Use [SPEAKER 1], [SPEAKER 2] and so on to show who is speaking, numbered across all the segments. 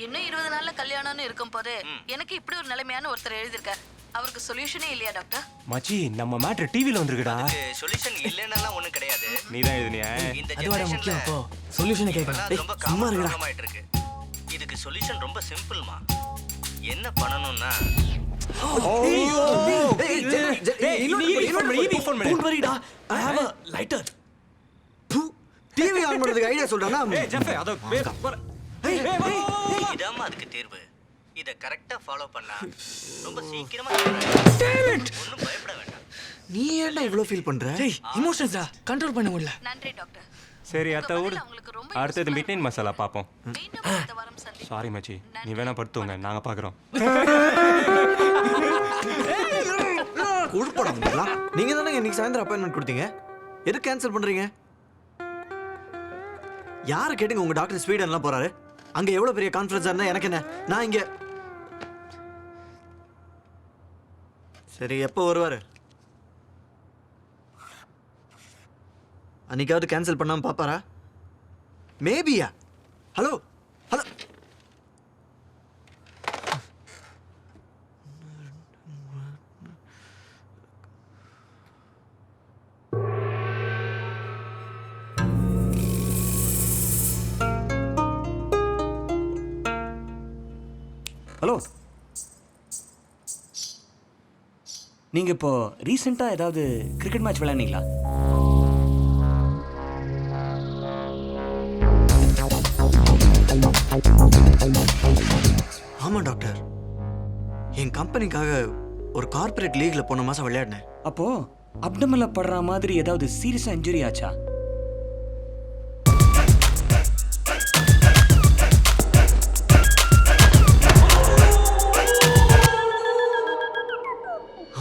[SPEAKER 1] இன்னும் 20 நாள்ல கல்யாணம்னு இருக்கும் போது எனக்கு இப்படி ஒரு நிலைமையான ஒருத்தர் எழுதிருக்கார். அவருக்கு சொல்யூஷனே இல்லையா டாக்டர்?
[SPEAKER 2] மச்சி நம்ம மேட்டர் டிவில வந்திருக்குடா.
[SPEAKER 3] சொல்யூஷன் இல்லைன்னெல்லாம் ஒண்ணும் கிடையாது.
[SPEAKER 2] நீ தான் எழுதுனியா?
[SPEAKER 3] இந்த
[SPEAKER 4] அதுவாட முக்கியம். அப்போ சொல்யூஷனை கேட்கலாம்.
[SPEAKER 3] ரொம்ப
[SPEAKER 4] சும்மா இருங்கடா.
[SPEAKER 3] காமாயிட்டு இருக்கு. இதுக்கு சொல்யூஷன் ரொம்ப சிம்பிள்மா. என்ன பண்ணணும்னா
[SPEAKER 4] டிவி ஆன் பண்றதுக்கு ஐடியா சொல்றானா?
[SPEAKER 3] இதாம்மா அதுக்கு தேர்வு. இத கரெக்டா ஃபாலோ பண்ணா ரொம்ப சீக்கிரமா ஒண்ணும் பயப்பட வேண்டாம்.
[SPEAKER 4] நீ ஏன்டா இவ்ளோ ஃபீல் பண்ற? எமோஷன்ஸா கண்ட்ரோல் பண்ண முடியல.
[SPEAKER 1] நன்றி டாக்டர்.
[SPEAKER 2] சரி அத்தை விடு. அடுத்தது மிட்நைட் மசாலா பாப்போம்.
[SPEAKER 1] மீண்டும் அடுத்த வாரம் சந்திப்போம்.
[SPEAKER 2] சாரி மச்சி, நீ வேணா படுத்துங்க, நாங்க பாக்குறோம்.
[SPEAKER 4] குடுப்படா. நீங்க தானே இன்னைக்கு சாயந்தரம் அப்பாயின்மெண்ட் கொடுத்தீங்க. எதுக்கு கேன்சல் பண்றீங்க? யார கேட்டுங்க உங்க டாக்டர் ஸ்வீடன்லாம் போறாரு? அங்க எவ்வளவு பெரிய கான்ஃபரன்ஸா இருந்தா எனக்கு என்ன? நான் இங்க. சரி எப்போ வருவாரு? அன்னைக்காவது கேன்சல் பண்ணாம பாப்பாரா? மேபியா? Hello hello.
[SPEAKER 5] ஹலோ, நீங்க இப்போ ரீசெண்டா ஏதாவது கிரிக்கெட் மேட்ச் விளையாடுனீங்களா?
[SPEAKER 4] ஆமா டாக்டர், என் கம்பெனிக்காக ஒரு கார்ப்பரேட் லீக்ல போன மாசம் விளையாடினேன்.
[SPEAKER 5] அப்போ அப்டமன்ல படுற மாதிரி ஏதாவது சீரியஸா இன்ஜுரி ஆச்சா?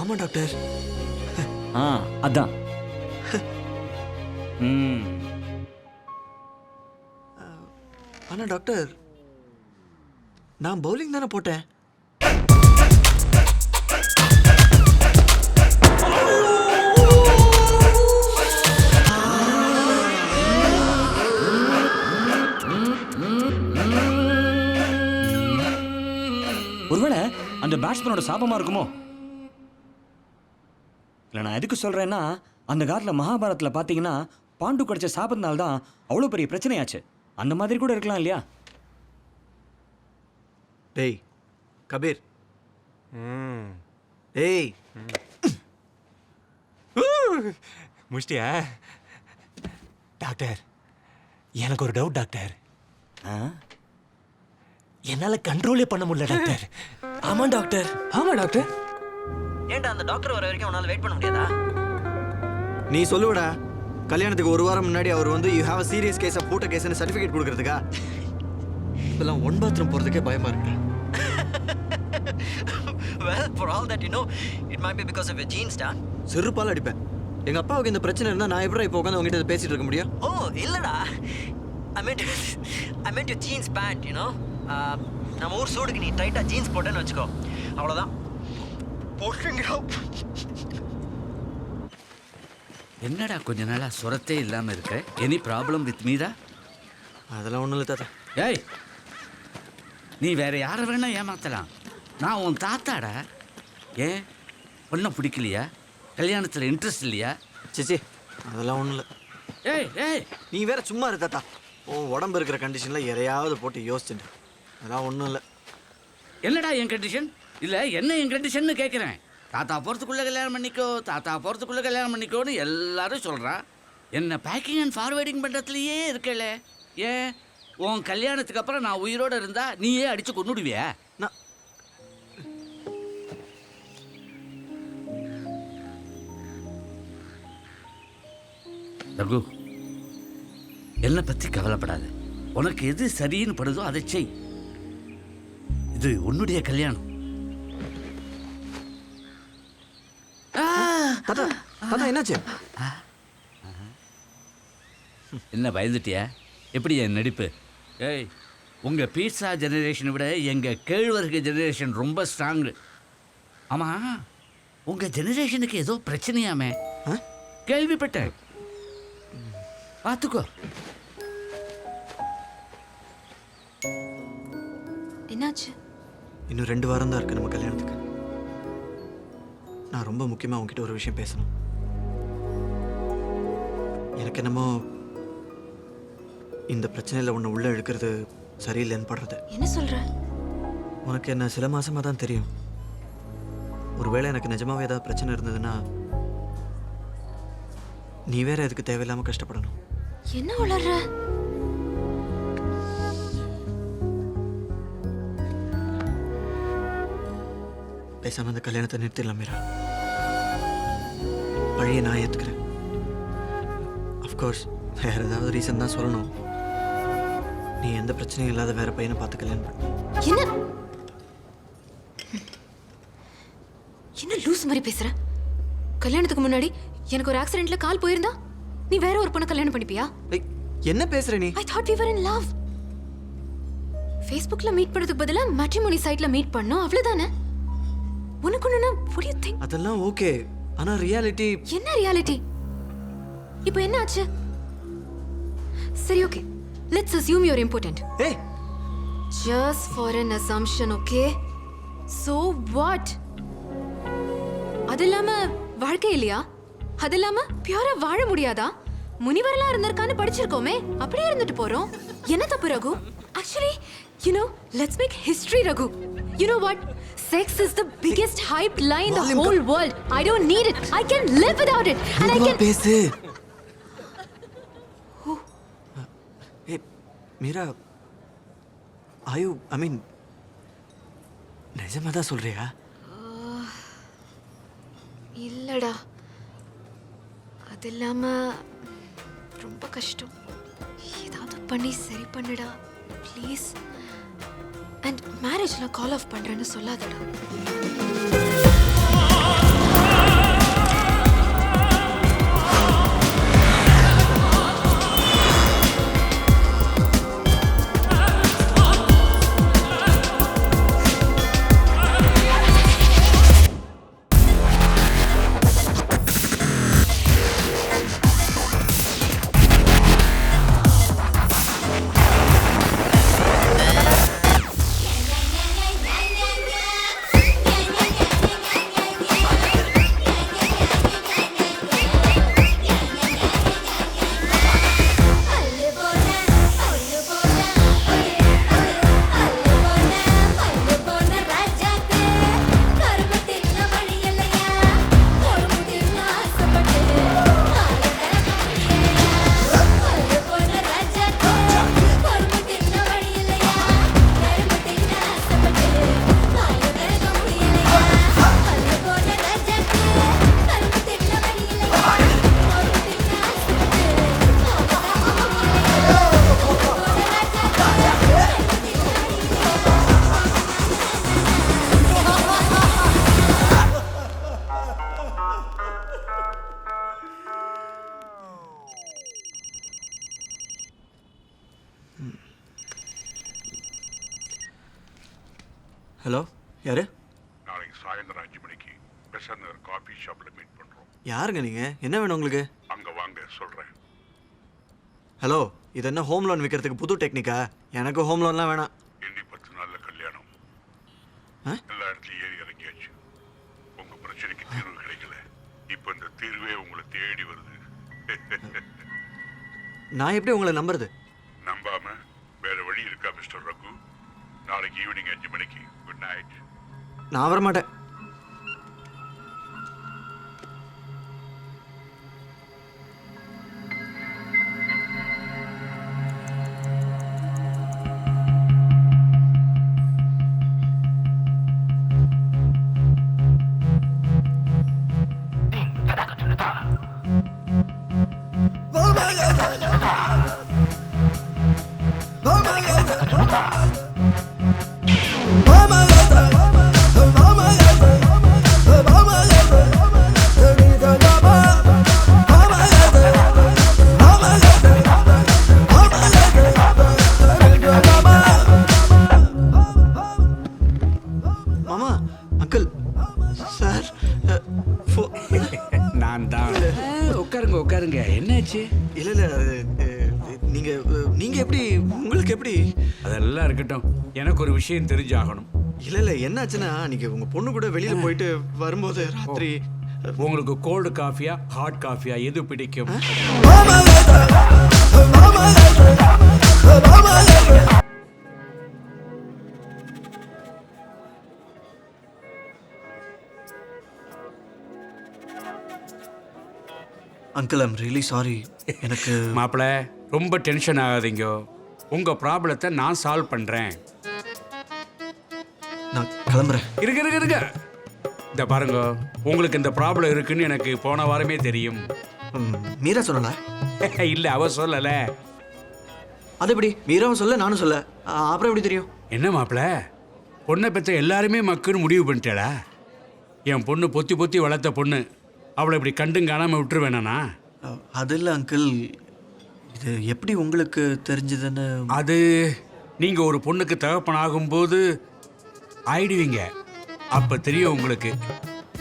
[SPEAKER 4] ஆமா டாக்டர்.
[SPEAKER 5] அதான்.
[SPEAKER 4] ஆனா டாக்டர், நான் பவுலிங் தானே போட்டேன்.
[SPEAKER 5] ஒருவேளை அந்த பேட்ஸ்மேனோட சாபமா இருக்குமோ? இல்லை, நான் எதுக்கு சொல்றேன்னா, அந்த காலத்தில் மகாபாரத்தில் பார்த்தீங்கன்னா பாண்டு கிடைச்ச சாபத்தினால தான் அவ்வளோ பெரிய பிரச்சனையாச்சு. அந்த மாதிரி கூட இருக்கலாம் இல்லையா?
[SPEAKER 4] டேய் கபீர். டேய்
[SPEAKER 2] முடிச்சிட்டியா? டாக்டர், எனக்கு ஒரு டவுட் டாக்டர். என்னால கண்ட்ரோலே பண்ண முடியல டாக்டர்.
[SPEAKER 4] ஆமா டாக்டர். ஆமா டாக்டர்.
[SPEAKER 3] ஏன்டா அந்த டாக்டர் வர வரைக்கும் உன்னால வெயிட் பண்ண முடியாதா?
[SPEAKER 4] நீ சொல்லுவடா, கல்யாணத்துக்கு ஒரு வாரம் முன்னாடி அவர் வந்து you have a serious case of பூட்ட கேஸ்னு சர்டிஃபிகேட் கொடுக்கறதுக்கா? இப்பெல்லாம் ஒன் பாத்ரூம் போறதுக்கே பயமா இருக்கு.
[SPEAKER 3] Well, for all that you know, it might be because of your genes, da.
[SPEAKER 4] செருப்பால அடிப்பேன். எங்க அப்பாவுக்கு இந்த பிரச்சனை இருந்தா நான் எப்படி இப்போ உட்காந்து உங்ககிட்ட பேசிட்டு இருக்க முடியும்?
[SPEAKER 3] ஓ இல்லடா, I meant your jeans pant, you know. நம்ம ஊர் சூடுக்கு நீ டைட்டா ஜீன்ஸ் போட்டேன்னு வச்சுக்கோ, அவ்வளோதான்.
[SPEAKER 6] என்னடா கொஞ்ச நாளா சுரத்தே இல்லாம இருக்க? Any problem with Meera?
[SPEAKER 4] அதெல்லாம் ஒண்ணும் இல்லை தாத்தா.
[SPEAKER 6] ஏய், நீ வேற யாரை வேணா ஏமாத்தலாம். நான் உன் தாத்தாடா. ஏன் ஒன்றும் பிடிக்கலையா? கல்யாணத்தில் இன்ட்ரெஸ்ட் இல்லையா?
[SPEAKER 4] சிச்சி, அதெல்லாம் ஒண்ணும் இல்லை.
[SPEAKER 6] ஏய் ஏய்,
[SPEAKER 4] நீ வேற சும்மா இரு தாத்தா. உன் உடம்பு இருக்கிற கண்டிஷன்ல எதையாவது போட்டு யோசிச்சுட்டு. அதெல்லாம் ஒன்றும் இல்லை.
[SPEAKER 6] என்னடா என் கண்டிஷன்? இல்லை, என்ன என் கண்டிஷன்னு கேட்குறேன். தாத்தா போகிறதுக்குள்ளே கல்யாணம் பண்ணிக்கோ, தாத்தா போகிறதுக்குள்ளே கல்யாணம் பண்ணிக்கோன்னு எல்லாரும் சொல்கிறான். என்ன பேக்கிங் அண்ட் ஃபார்வேர்டிங் பண்ணுறதுலையே இருக்கல. ஏன் உன் கல்யாணத்துக்கு அப்புறம் நான் உயிரோடு இருந்தா நீயே அடித்து கொண்டுடுவியா?
[SPEAKER 4] நான்
[SPEAKER 6] ரகு, என்னை பற்றி கவலைப்படாது. உனக்கு எது சரின்னு படுதோ அதை செய். இது உன்னுடைய கல்யாணம்.
[SPEAKER 4] தாத்தா, தாத்தா என்னாச்சு?
[SPEAKER 6] என்ன பயந்துட்டியா? எப்படி என் நடிப்பு? ஏய், உங்கள் பீட்சா ஜெனரேஷனை விட எங்கள் கேழ்வரகு ஜெனரேஷன் ரொம்ப ஸ்ட்ராங்கு. ஆமாம், உங்கள் ஜெனரேஷனுக்கு ஏதோ பிரச்சனையாமே கேள்விப்பட்டேன். பார்த்துக்கோ.
[SPEAKER 7] என்னாச்சு?
[SPEAKER 4] இன்னும் 2 வாரம் தான் இருக்கு நம்ம கல்யாணத்துக்கு. நான் ரொம்ப முக்கியமாக உங்ககிட்ட ஒரு விஷயம் பேசணும். எனக்கு என்னமோ இந்த பிரச்சனையில் உன்னை உள்ளே இழுக்கிறது சரியில்லைன்னு படுறது.
[SPEAKER 7] என்ன சொல்ற?
[SPEAKER 4] உனக்கு என்ன சில மாசமாக தான் தெரியும். ஒருவேளை எனக்கு நிஜமாவே ஏதாவது பிரச்சனை இருந்ததுன்னா நீ வேற எதுக்கு தேவையில்லாமல் கஷ்டப்படணும்.
[SPEAKER 7] என்ன உளற?
[SPEAKER 4] பேசாம அந்த கல்யாணத்தை நிறுத்திடலாம் மீரா. பழைய நான் ஏற்றுக்கிறேன். அஃப்கோர்ஸ் வேற ஏதாவது ரீசன் தான் சொல்லணும். நீ எந்த பிரச்சனையும் இல்லாத வேற பையனை பார்த்து கல்யாணம் பண்ணு.
[SPEAKER 7] என்ன என்ன லூஸ் மாதிரி பேசுற? கல்யாணத்துக்கு முன்னாடி எனக்கு ஒரு ஆக்சிடென்ட்ல கால் போயிருந்தா நீ வேற ஒரு பொண்ணை கல்யாணம் பண்ணிப்பியா?
[SPEAKER 4] ஏய், என்ன பேசுற நீ?
[SPEAKER 7] I thought we were in love. Facebookல மீட் பண்றதுக்கு பதிலா மேட்ரிமோனி சைட்ல மீட் பண்ணோம், அவ்வளவுதானே? உனக்கு ஒண்ணுனா what do you think?
[SPEAKER 4] அதெல்லாம் ஓகே. ஆனா ரியாலிட்டி
[SPEAKER 7] என்ன ரியாலிட்டி? இப்போ என்ன ஆச்சு? சரி okay, let's assume you're important.
[SPEAKER 4] ஏய்,
[SPEAKER 7] Just for an assumption, okay? So what? அது இல்லாம வாழ்க்கை இல்லையா? அது இல்லாம பியூரா வாழ முடியாதா? முனிவரெல்லாம் இருந்திருக்கான்னு படிச்சிருக்கோமே, அப்படியே இருந்துட்டு போறோம். என்ன தப்பு Raghu? Actually, you know, let's make history, Raghu. You know what? Sex is the biggest hyped lie in the
[SPEAKER 4] Volume
[SPEAKER 7] whole world. I don't need it. I can live without it. And I
[SPEAKER 4] மெதுவா
[SPEAKER 7] can...
[SPEAKER 4] பேசு. ஏய் மீரா, ஐ மீன் நிஜமா தான் சொல்றியா?
[SPEAKER 7] இல்லடா, அது இல்லாம ரொம்ப கஷ்டம். ஏதாவது பண்ணி சரி பண்ணுடா ப்ளீஸ். அண்ட் மேரேஜ்ல கால் ஆஃப் பண்றேன்னு சொல்லாதடா.
[SPEAKER 4] ஹலோ, யாரு?
[SPEAKER 8] நாளைக்கு சாயந்தரம் 5 மணிக்கு பெசன்ட் நகர் காஃபி ஷாப்பில் மீட் பண்ணுறோம்.
[SPEAKER 4] யாருங்க நீங்க? என்ன வேணும் உங்களுக்கு?
[SPEAKER 8] அங்கே வாங்க சொல்கிறேன்.
[SPEAKER 4] ஹலோ, இது என்ன ஹோம் லோன் விற்கிறதுக்கு புது டெக்னிக்கா? எனக்கு ஹோம் லோன்லாம் வேணாம்.
[SPEAKER 8] இன்னி 10 நாளில் கல்யாணம்.
[SPEAKER 4] ஆ?
[SPEAKER 8] எல்லா இடத்துலையும் ஏறி இறங்கியாச்சு. உங்கள் பிரச்சனைக்கு தீர்வு கிடைக்கல. இப்போ இந்த தீர்வே உங்களை தேடி வருது.
[SPEAKER 4] நான் எப்படி உங்களை நம்புறது?
[SPEAKER 8] நம்பாம வேற வழி இருக்கா மிஸ்டர் ரகு? நாளைக்கு ஈவினிங் 5 மணிக்கு. Good night.
[SPEAKER 4] நான் வரமாட்டேன். மாமா, அங்கிள், சார்,
[SPEAKER 6] நான் தான். உட்காருங்க உட்காருங்க. என்னாச்சு?
[SPEAKER 4] இல்லை இல்லை, நீ நீங்க எப்படி உங்களுக்கு எப்படி
[SPEAKER 6] அதெல்லாம் இருக்கட்டும், எனக்கு ஒரு விஷயம் தெரிஞ்சாகணும்.
[SPEAKER 4] இல்ல என்னாச்சுன்னா அன்னைக்கு உங்க பொண்ணு கூட வெளியில போயிட்டு வரும்போது ராத்திரி
[SPEAKER 6] உங்களுக்கு கோல்டு காஃபியா ஹாட் காஃபியா எது பிடிக்கும்?
[SPEAKER 4] Uncle I'm really sorry. எனக்கு
[SPEAKER 6] மாப்பிள்ள ரொம்ப டென்ஷன் ஆகாதீங்க, உங்க ப்ராப்ளத்தை நான் சால்வ் பண்றேன்.
[SPEAKER 4] நான் கிளம்புறேன்.
[SPEAKER 6] இருங்க இந்த பாருங்க, உங்களுக்கு இந்த ப்ராப்ளம் இருக்குன்னு எனக்கு போன வாரமே தெரியும்.
[SPEAKER 4] மீரா சொல்லல?
[SPEAKER 6] இல்ல, அவ சொல்லல.
[SPEAKER 4] அது எப்படி? மீராவும் சொல்ல நானும் சொல்ல, அப்புறம் எப்படி தெரியும்?
[SPEAKER 6] என்ன மாப்பிள்ள, பொண்ணை பெற்ற எல்லாருமே மக்குன்னு முடிவு பண்ணிட்டேடா? என் பொண்ணு பொத்தி பொத்தி வளர்த்த பொண்ணு, அவளை இப்படி கண்டும் காணாமல் விட்டுருவேனா?
[SPEAKER 4] அது இல்லை அங்கிள், இது எப்படி உங்களுக்கு தெரிஞ்சதுன்னு?
[SPEAKER 6] அது நீங்கள் ஒரு பொண்ணுக்கு தகப்பனாகும்போது ஆயிடுவீங்க, அப்போ தெரியும் உங்களுக்கு.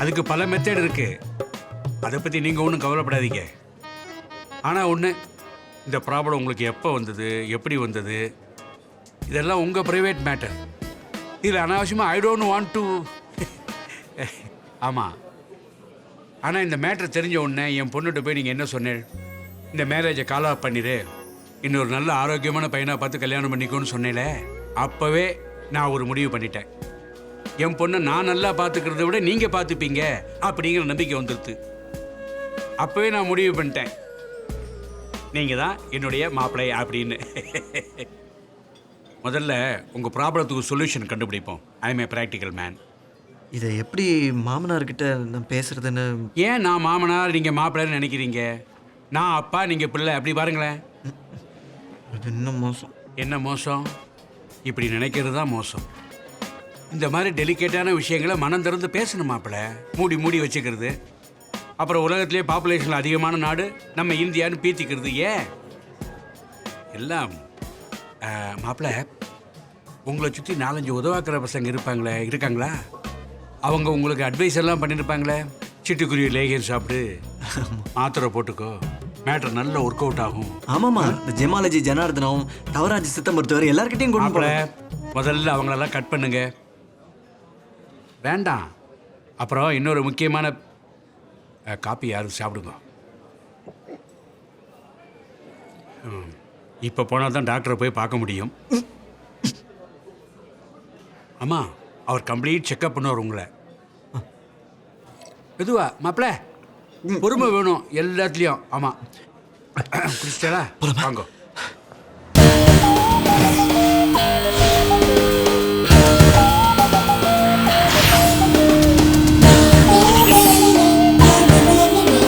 [SPEAKER 6] அதுக்கு பல மெத்தட் இருக்கு, அதை பற்றி நீங்கள் ஒன்றும் கவலைப்படாதீங்க. ஆனால் ஒன்று, இந்த ப்ராப்ளம் உங்களுக்கு எப்போ வந்தது, எப்படி வந்தது, இதெல்லாம் உங்கள் ப்ரைவேட் மேட்டர். இதில் அனாவசியமாக ஐ டோன்ட் வாண்ட் டு ஆமாம். ஆனால் இந்த மேட்டர் தெரிஞ்ச உடனே என் பொண்ணுகிட்ட போய் நீங்கள் என்ன சொன்னேன்? இந்த மேரேஜை கால் ஆஃப் பண்ணிடு, இன்னொரு நல்ல ஆரோக்கியமான பையனை பார்த்து கல்யாணம் பண்ணிக்கோன்னு சொன்னேன்ல, அப்போவே நான் ஒரு முடிவு பண்ணிட்டேன். என் பொண்ணை நான் நல்லா பார்த்துக்கிறத விட நீங்கள் பார்த்துப்பீங்க அப்படிங்கிற நம்பிக்கை வந்துடுது. அப்போவே நான் முடிவு பண்ணிட்டேன், நீங்கள் தான் என்னுடைய மாப்பிள்ளை அப்படின்னு. முதல்ல உங்கள் ப்ராப்ளத்துக்கு சொல்யூஷன் கண்டுபிடிப்போம். I M A practical man.
[SPEAKER 4] இதை எப்படி மாமனார்கிட்ட நான் பேசுறதுன்னு?
[SPEAKER 6] ஏன் நான் மாமனார் நீங்கள் மாப்பிள்ளைன்னு நினைக்கிறீங்க? நான் அப்பா நீங்கள் பிள்ளை, அப்படி பாருங்களேன்.
[SPEAKER 4] அது இன்னும் மோசம்.
[SPEAKER 6] என்ன மோசம்? இப்படி நினைக்கிறது தான் மோசம். இந்த மாதிரி டெலிகேட்டான விஷயங்களை மனம் திறந்து பேசணும் மாப்பிள்ளை, மூடி மூடி வச்சுக்கிறது. அப்புறம் உலகத்திலே பாப்புலேஷன் அதிகமான நாடு நம்ம இந்தியான்னு பீத்திக்கிறது. ஏன் எல்லாம் மாப்பிள்ளை, உங்களை சுற்றி 4-5 உதவாக்கிற பசங்க இருக்காங்களா? அவங்க உங்களுக்கு அட்வைஸ் எல்லாம் பண்ணியிருப்பாங்களே, சிட்டுக்குருவி லேகியம் சாப்பிட்டு, மாத்திரை போட்டுக்கோ, மேட்ரு நல்ல ஒர்க் அவுட் ஆகும்.
[SPEAKER 4] ஆமாம்மா, இந்த ஜெமாலஜி ஜனார்தனம், தவராஜ் சித்த மருத்துவர் எல்லார்கிட்டையும் கொண்டு போல.
[SPEAKER 6] முதல்ல அவங்களெல்லாம் கட் பண்ணுங்க, வேண்டாம். அப்புறம் இன்னொரு முக்கியமான காப்பி யாரும் சாப்பிடுங்க. இப்போ போனால் தான் டாக்டரை போய் பார்க்க முடியும். ஆமாம், அவர் கம்ப்ளீட் செக்அப் பண்ணுவார் உங்களை. எதுவா மாப்பிள்ள, பொறுமை வேணும் எல்லாத்துலேயும். ஆமாம், குடிச்சிட்டாரா? வாங்க.